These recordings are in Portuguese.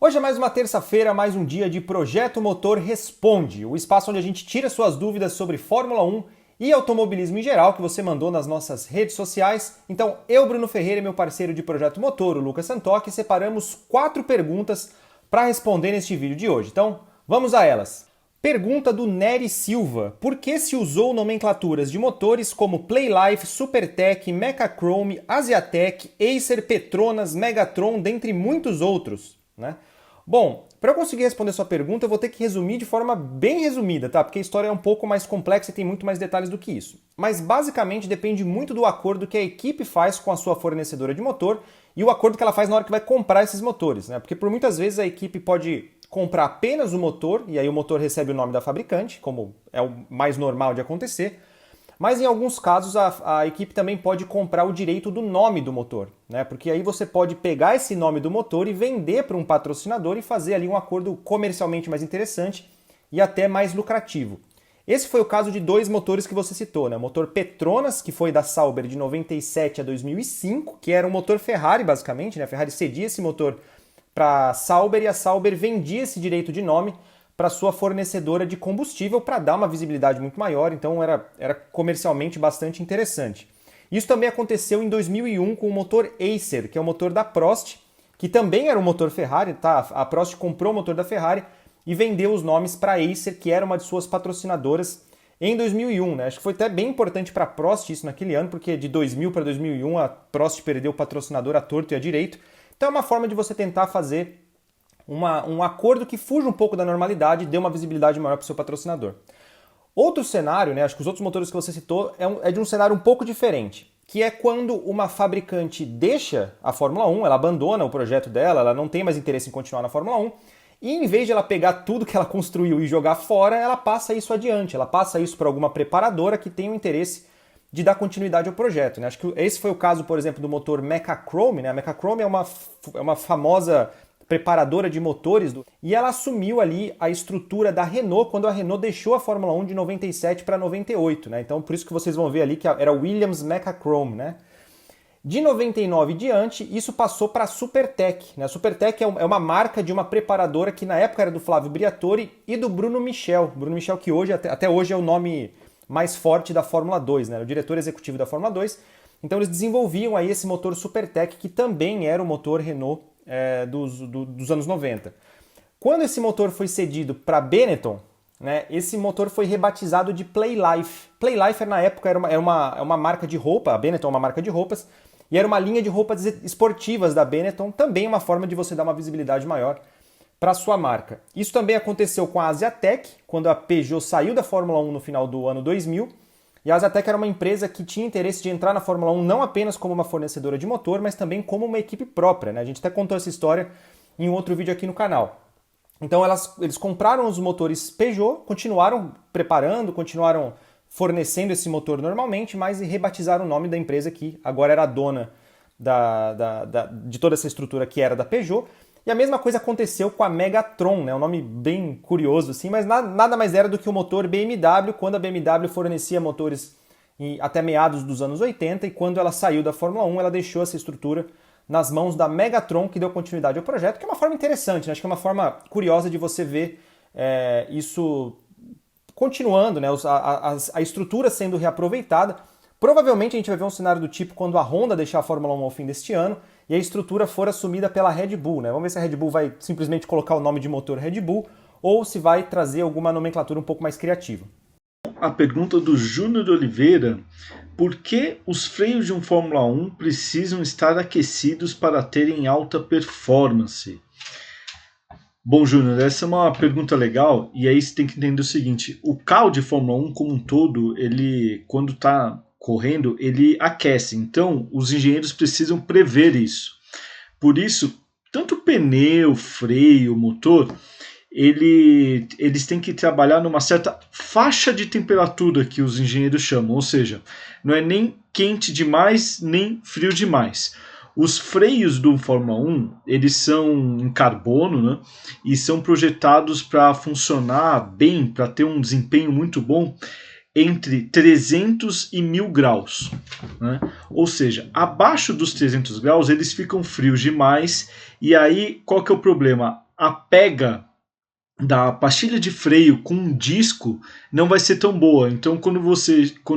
Hoje é mais uma terça-feira, mais um dia de Projeto Motor Responde, o espaço onde a gente tira suas dúvidas sobre Fórmula 1 e automobilismo em geral que você mandou nas nossas redes sociais. Então, eu, Bruno Ferreira, e meu parceiro de Projeto Motor, o Lucas Santoki, separamos 4 perguntas para responder neste vídeo de hoje. Então, vamos a elas. Pergunta do Nery Silva: por que se usou nomenclaturas de motores como Playlife, Supertech, Mecachrome, Asiatech, Acer, Petronas, Megatron, dentre muitos outros, né? Bom, para eu conseguir responder sua pergunta, eu vou ter que resumir de forma bem resumida, tá? Porque a história é um pouco mais complexa e tem muito mais detalhes do que isso. Mas basicamente depende muito do acordo que a equipe faz com a sua fornecedora de motor e o acordo que ela faz na hora que vai comprar esses motores, né? Porque por muitas vezes a equipe pode comprar apenas o motor e aí o motor recebe o nome da fabricante, como é o mais normal de acontecer. Mas em alguns casos a equipe também pode comprar o direito do nome do motor, né? Porque aí você pode pegar esse nome do motor e vender para um patrocinador e fazer ali um acordo comercialmente mais interessante e até mais lucrativo. Esse foi o caso de 2 motores que você citou, né? O motor Petronas, que foi da Sauber de 97 a 2005, que era um motor Ferrari basicamente, né? A Ferrari cedia esse motor para a Sauber e a Sauber vendia esse direito de nome para sua fornecedora de combustível para dar uma visibilidade muito maior, então era comercialmente bastante interessante. Isso também aconteceu em 2001 com o motor Acer, que é o motor da Prost, que também era um motor Ferrari, tá? A Prost comprou o motor da Ferrari e vendeu os nomes para a Acer, que era uma de suas patrocinadoras em 2001, né? Acho que foi até bem importante para a Prost isso naquele ano, porque de 2000 para 2001 a Prost perdeu o patrocinador à torto e à direito. Então é uma forma de você tentar fazer um acordo que fuja um pouco da normalidade e dê uma visibilidade maior para o seu patrocinador. Outro cenário, né, acho que os outros motores que você citou, é de um cenário um pouco diferente, que é quando uma fabricante deixa a Fórmula 1, ela abandona o projeto dela, ela não tem mais interesse em continuar na Fórmula 1, e em vez de ela pegar tudo que ela construiu e jogar fora, ela passa isso adiante, ela passa isso para alguma preparadora que tem o interesse de dar continuidade ao projeto, né? Acho que esse foi o caso, por exemplo, do motor Mecachrome, né? A Mecachrome é uma famosa preparadora de motores, e ela assumiu ali a estrutura da Renault quando a Renault deixou a Fórmula 1 de 97 para 98, né? Então por isso que vocês vão ver ali que era Williams Mecachrome, né? De 99 em diante, isso passou para a Supertech, né? A Supertech é uma marca de uma preparadora que na época era do Flávio Briatore e do Bruno Michel. Bruno Michel que hoje, até hoje é o nome mais forte da Fórmula 2, né? O diretor executivo da Fórmula 2. Então eles desenvolviam aí esse motor Supertech, que também era o motor Renault dos anos 90. Quando esse motor foi cedido para a Benetton, né, esse motor foi rebatizado de Playlife. Playlife na época era uma marca de roupa, a Benetton é uma marca de roupas, e era uma linha de roupas esportivas da Benetton, também uma forma de você dar uma visibilidade maior para a sua marca. Isso também aconteceu com a Asiatech, quando a Peugeot saiu da Fórmula 1 no final do ano 2000, e a Asiatech era uma empresa que tinha interesse de entrar na Fórmula 1 não apenas como uma fornecedora de motor, mas também como uma equipe própria, né? A gente até contou essa história em um outro vídeo aqui no canal. Então eles compraram os motores Peugeot, continuaram preparando, continuaram fornecendo esse motor normalmente, mas rebatizaram o nome da empresa que agora era a dona de toda essa estrutura que era da Peugeot. E a mesma coisa aconteceu com a Megatron, né? Um nome bem curioso, assim, mas nada mais era do que o motor BMW, quando a BMW fornecia motores até meados dos anos 80, e quando ela saiu da Fórmula 1, ela deixou essa estrutura nas mãos da Megatron, que deu continuidade ao projeto, que é uma forma interessante, né? Acho que é uma forma curiosa de você ver isso continuando, né? A estrutura sendo reaproveitada. Provavelmente a gente vai ver um cenário do tipo quando a Honda deixar a Fórmula 1 ao fim deste ano e a estrutura for assumida pela Red Bull, né? Vamos ver se a Red Bull vai simplesmente colocar o nome de motor Red Bull ou se vai trazer alguma nomenclatura um pouco mais criativa. A pergunta do Júnior Oliveira: por que os freios de um Fórmula 1 precisam estar aquecidos para terem alta performance? Bom, Júnior, essa é uma pergunta legal, e aí você tem que entender o seguinte: o carro de Fórmula 1 como um todo, ele, quando está correndo, ele aquece. Então, os engenheiros precisam prever isso. Por isso, tanto pneu, freio, motor, eles têm que trabalhar numa certa faixa de temperatura que os engenheiros chamam, ou seja, não é nem quente demais, nem frio demais. Os freios do Fórmula 1, eles são em carbono, né? E são projetados para funcionar bem, para ter um desempenho muito bom entre 300 e 1000 graus, né? Ou seja, abaixo dos 300 graus eles ficam frios demais, e aí qual que é o problema? a pega da pastilha de freio com um disco não vai ser tão boa. Então, quando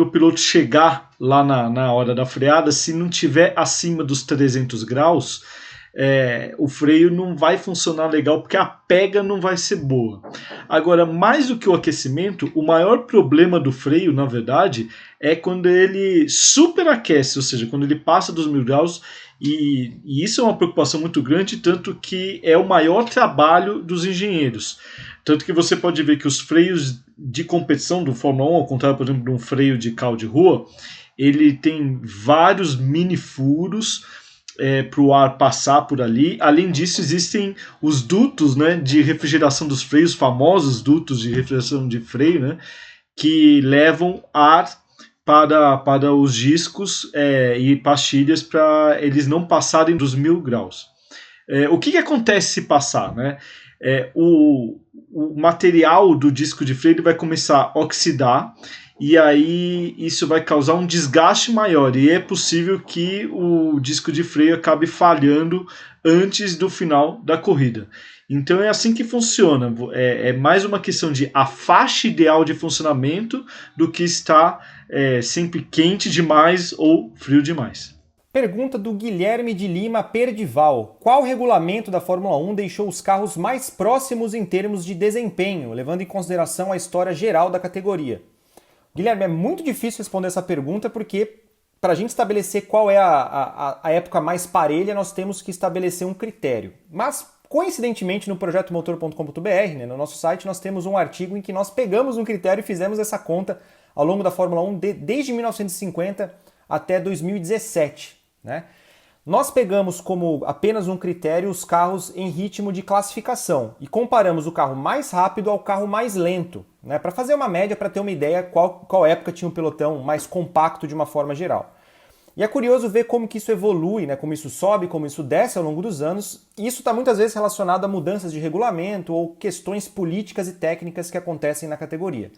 o piloto chegar lá na hora da freada, se não tiver acima dos 300 graus, o freio não vai funcionar legal, porque a pega não vai ser boa. Agora, mais do que o aquecimento, o maior problema do freio, na verdade, é quando ele superaquece, ou seja, quando ele passa dos 1000 graus, e isso é uma preocupação muito grande, tanto que é o maior trabalho dos engenheiros. Tanto que você pode ver que os freios de competição do Fórmula 1, ao contrário, por exemplo, de um freio de carro de rua, ele tem vários mini furos para o ar passar por ali. Além disso, existem os dutos, né, de refrigeração dos freios, famosos dutos de refrigeração de freio, né, que levam ar para os discos e pastilhas para eles não passarem dos 1000 graus. O que acontece se passar? Né? O material do disco de freio vai começar a oxidar, e aí isso vai causar um desgaste maior, e é possível que o disco de freio acabe falhando antes do final da corrida. Então é assim que funciona, é mais uma questão de a faixa ideal de funcionamento do que estar sempre quente demais ou frio demais. Pergunta do Guilherme de Lima Perdival. Qual regulamento da Fórmula 1 deixou os carros mais próximos em termos de desempenho, levando em consideração a história geral da categoria? Guilherme, é muito difícil responder essa pergunta porque para a gente estabelecer qual é a época mais parelha, nós temos que estabelecer um critério. Mas, coincidentemente, no projetomotor.com.br, né, no nosso site, nós temos um artigo em que nós pegamos um critério e fizemos essa conta ao longo da Fórmula 1 desde 1950 até 2017. Né? Nós pegamos como apenas um critério os carros em ritmo de classificação e comparamos o carro mais rápido ao carro mais lento, né? Para fazer uma média, para ter uma ideia qual época tinha um pelotão mais compacto de uma forma geral. E é curioso ver como que isso evolui, né? Como isso sobe, como isso desce ao longo dos anos, e isso está muitas vezes relacionado a mudanças de regulamento ou questões políticas e técnicas que acontecem na categoria.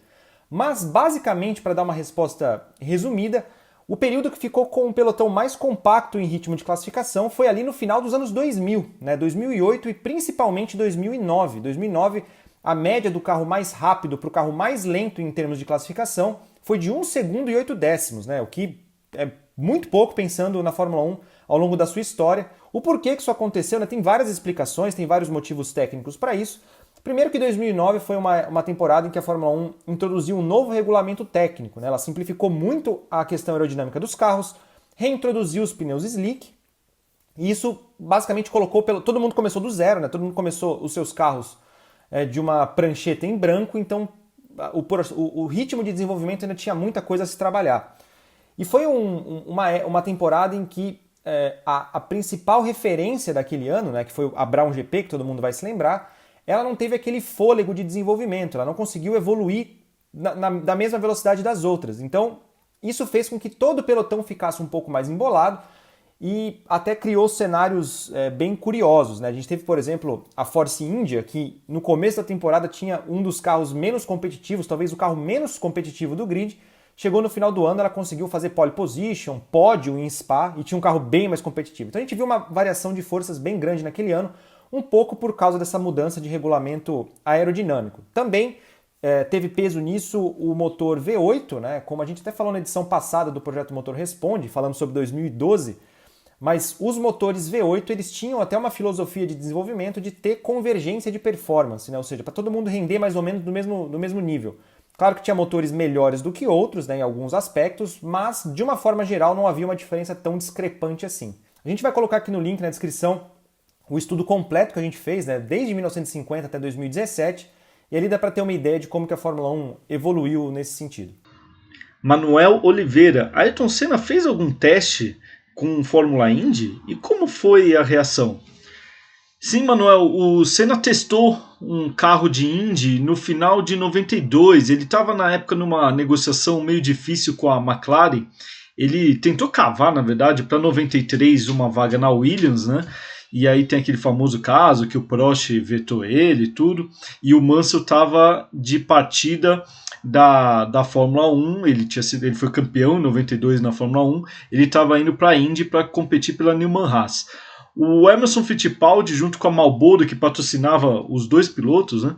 Mas, basicamente, para dar uma resposta resumida, o período que ficou com um pelotão mais compacto em ritmo de classificação foi ali no final dos anos 2000, né? 2008 e principalmente 2009. 2009, a média do carro mais rápido para o carro mais lento em termos de classificação foi de 1 segundo e 8 décimos, né? O que é muito pouco pensando na Fórmula 1 ao longo da sua história. O porquê que isso aconteceu, né? Tem várias explicações, tem vários motivos técnicos para isso. Primeiro que 2009 foi uma temporada em que a Fórmula 1 introduziu um novo regulamento técnico, né? Ela simplificou muito a questão aerodinâmica dos carros, reintroduziu os pneus slick, e isso basicamente colocou... Todo mundo começou do zero, né? Todo mundo começou os seus carros de uma prancheta em branco, então o ritmo de desenvolvimento ainda tinha muita coisa a se trabalhar. E foi uma temporada em que a principal referência daquele ano, né, que foi a Brown GP, que todo mundo vai se lembrar, ela não teve aquele fôlego de desenvolvimento, ela não conseguiu evoluir da mesma velocidade das outras. Então, isso fez com que todo o pelotão ficasse um pouco mais embolado e até criou cenários bem curiosos. Né? A gente teve, por exemplo, a Force India, que no começo da temporada tinha um dos carros menos competitivos, talvez o carro menos competitivo do grid. Chegou no final do ano, ela conseguiu fazer pole position, pódio em Spa e tinha um carro bem mais competitivo. Então a gente viu uma variação de forças bem grande naquele ano, um pouco por causa dessa mudança de regulamento aerodinâmico. Também teve peso nisso o motor V8, né? Como a gente até falou na edição passada do Projeto Motor Responde, falando sobre 2012, mas os motores V8 eles tinham até uma filosofia de desenvolvimento de ter convergência de performance, né? Ou seja, para todo mundo render mais ou menos do mesmo nível. Claro que tinha motores melhores do que outros, né, em alguns aspectos, mas de uma forma geral não havia uma diferença tão discrepante assim. A gente vai colocar aqui no link na descrição o estudo completo que a gente fez, né, desde 1950 até 2017, e ali dá para ter uma ideia de como que a Fórmula 1 evoluiu nesse sentido. Manuel Oliveira, Ayrton Senna fez algum teste com Fórmula Indy? E como foi a reação? Sim, Manuel, o Senna testou um carro de Indy no final de 92. Ele estava na época numa negociação meio difícil com a McLaren. Ele tentou cavar, na verdade, para 93 uma vaga na Williams, né? E aí tem aquele famoso caso que o Prost vetou ele e tudo. E o Mansell estava de partida da Fórmula 1. Ele foi campeão em 92 na Fórmula 1. Ele estava indo para a Indy para competir pela Newman Haas. O Emerson Fittipaldi, junto com a Marlboro, que patrocinava os dois pilotos, né,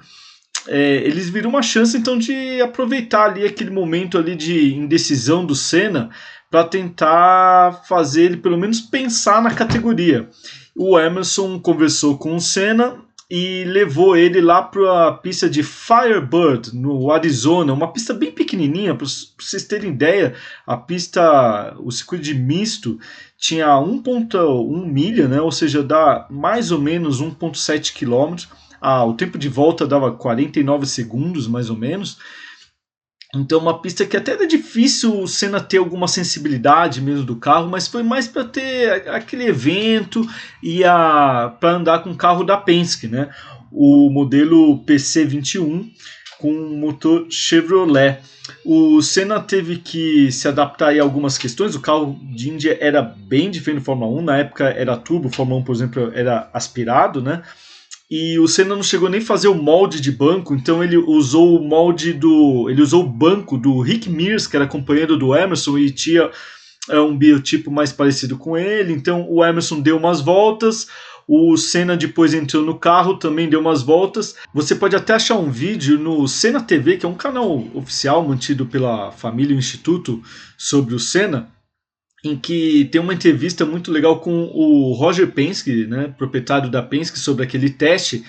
eles viram uma chance então de aproveitar ali aquele momento ali de indecisão do Senna para tentar fazer ele pelo menos pensar na categoria. O Emerson conversou com o Senna e levou ele lá para a pista de Firebird, no Arizona, uma pista bem pequenininha, para vocês terem ideia, a pista, o circuito de misto, tinha 1,1 milha, né, ou seja, dá mais ou menos 1,7 quilômetros. O tempo de volta dava 49 segundos, mais ou menos. Então uma pista que até era difícil o Senna ter alguma sensibilidade mesmo do carro, mas foi mais para ter aquele evento e para andar com o carro da Penske, né? O modelo PC21 com motor Chevrolet. O Senna teve que se adaptar a algumas questões. O carro de Índia era bem diferente do Fórmula 1, na época era turbo, o Fórmula 1, por exemplo, era aspirado, né? E o Senna não chegou nem a fazer o molde de banco, então ele usou o molde ele usou o banco do Rick Mears, que era companheiro do Emerson e tinha um biotipo mais parecido com ele. Então o Emerson deu umas voltas, o Senna depois entrou no carro, também deu umas voltas. Você pode até achar um vídeo no Senna TV, que é um canal oficial mantido pela família e o Instituto sobre o Senna, em que tem uma entrevista muito legal com o Roger Penske, né, proprietário da Penske, sobre aquele teste.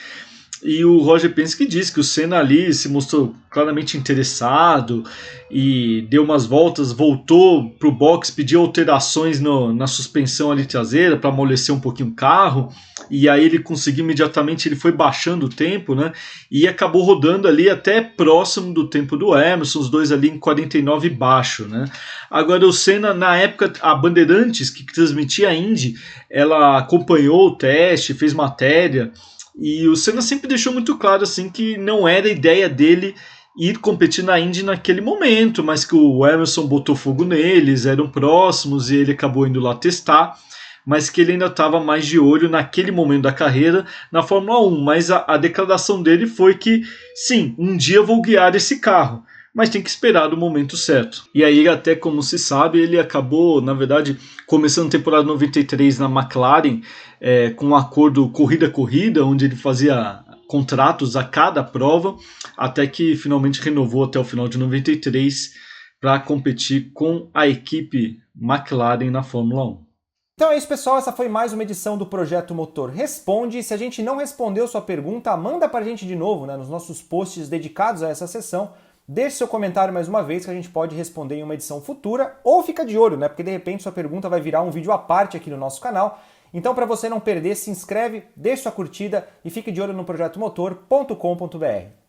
E o Roger Penske diz que o Senna ali se mostrou claramente interessado e deu umas voltas, voltou para o box, pediu alterações na suspensão ali traseira para amolecer um pouquinho o carro, e aí ele conseguiu imediatamente, ele foi baixando o tempo, né, e acabou rodando ali até próximo do tempo do Emerson, os dois ali em 49 baixo, né. Agora o Senna, na época, a Bandeirantes, que transmitia a Indy, ela acompanhou o teste, fez matéria. E o Senna sempre deixou muito claro assim que não era a ideia dele ir competir na Indy naquele momento, mas que o Emerson botou fogo neles, eram próximos e ele acabou indo lá testar, mas que ele ainda estava mais de olho naquele momento da carreira na Fórmula 1. Mas a declaração dele foi que sim, um dia eu vou guiar esse carro, mas tem que esperar o momento certo. E aí, até como se sabe, ele acabou, na verdade, começando a temporada 93 na McLaren, com um acordo corrida a corrida, onde ele fazia contratos a cada prova, até que finalmente renovou até o final de 93 para competir com a equipe McLaren na Fórmula 1. Então é isso, pessoal, essa foi mais uma edição do Projeto Motor Responde. Se a gente não respondeu sua pergunta, manda para a gente de novo, né, nos nossos posts dedicados a essa sessão. Deixe seu comentário mais uma vez que a gente pode responder em uma edição futura, ou fica de olho, né? Porque de repente sua pergunta vai virar um vídeo à parte aqui no nosso canal. Então, para você não perder, se inscreve, deixe sua curtida e fique de olho no projetomotor.com.br.